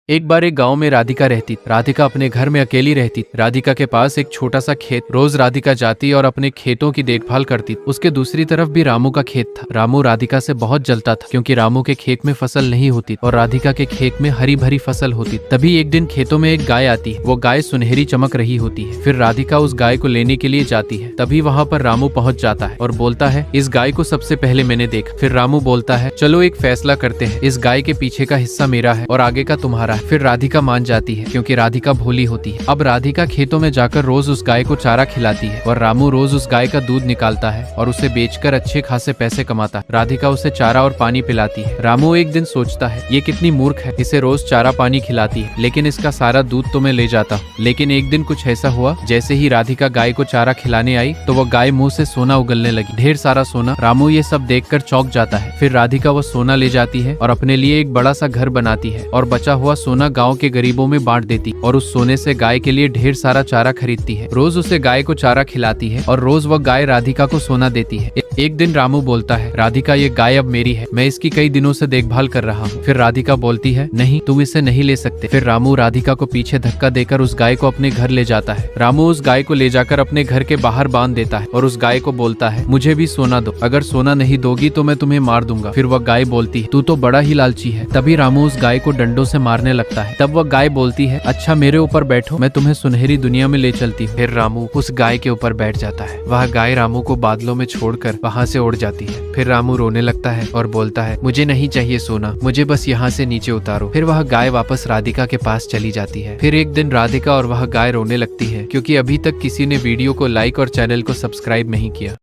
एक बार एक गांव में राधिका रहती। राधिका अपने घर में अकेली रहती। राधिका के पास एक छोटा सा खेत। रोज राधिका जाती और अपने खेतों की देखभाल करती। उसके दूसरी तरफ भी रामू का खेत था। रामू राधिका से बहुत जलता था क्योंकि रामू के खेत में फसल नहीं होती और राधिका के खेत में हरी भरी फसल होती। तभी एक दिन खेतों में एक गाय आती है। वो गाय सुनहरी चमक रही होती है। फिर राधिका उस गाय को लेने के लिए जाती है। तभी वहाँ पर रामू पहुँच जाता है और बोलता है, इस गाय को सबसे पहले मैंने देखा। फिर रामू बोलता है, चलो एक फैसला करते हैं, इस गाय के पीछे का हिस्सा मेरा है और आगे का तुम्हारा है। फिर राधिका मान जाती है क्योंकि राधिका भोली होती है। अब राधिका खेतों में जाकर रोज उस गाय को चारा खिलाती है और रामू रोज उस गाय का दूध निकालता है और उसे बेचकर अच्छे खासे पैसे कमाता है। राधिका उसे चारा और पानी पिलाती है। रामू एक दिन सोचता है, ये कितनी मूर्ख है, इसे रोज चारा पानी खिलाती है लेकिन इसका सारा दूध तो मैं ले जाता हूँ। लेकिन एक दिन कुछ ऐसा हुआ, जैसे ही राधिका गाय को चारा खिलाने आई तो वो गाय मुंह से सोना उगलने लगी, ढेर सारा सोना। रामू ये सब देखकर चौंक जाता है। फिर राधिका वो सोना ले जाती है और अपने लिए एक बड़ा सा घर बनाती है और बचा हुआ सोना गाँव के गरीबों में बांट देती और उस सोने से गाय के लिए ढेर सारा चारा खरीदती है। रोज उसे गाय को चारा खिलाती है और रोज वह गाय राधिका को सोना देती है। एक दिन रामू बोलता है, राधिका ये गाय अब मेरी है, मैं इसकी कई दिनों से देखभाल कर रहा हूँ। फिर राधिका बोलती है, नहीं तुम इसे नहीं ले सकते। फिर रामू राधिका को पीछे धक्का देकर उस गाय को अपने घर ले जाता है। रामू उस गाय को ले जाकर अपने घर के बाहर बांध देता है और उस गाय को बोलता है, मुझे भी सोना दो, अगर सोना नहीं दोगी तो मैं तुम्हें मार दूंगा। फिर वह गाय बोलती है, तू तो बड़ा ही लालची है। तभी रामू उस गाय को डंडों से मारने लगता है। तब वह गाय बोलती है, अच्छा मेरे ऊपर बैठो, मैं तुम्हें सुनहरी दुनिया में ले चलती हूँ। फिर रामू उस गाय के ऊपर बैठ जाता है। वह गाय रामू को बादलों में छोड़कर वहाँ से उड़ जाती है। फिर रामू रोने लगता है और बोलता है, मुझे नहीं चाहिए सोना, मुझे बस यहाँ से नीचे उतारो। फिर वह गाय वापस राधिका के पास चली जाती है। फिर एक दिन राधिका और वह गाय रोने लगती है क्योंकि अभी तक किसी ने वीडियो को लाइक और चैनल को सब्सक्राइब नहीं किया।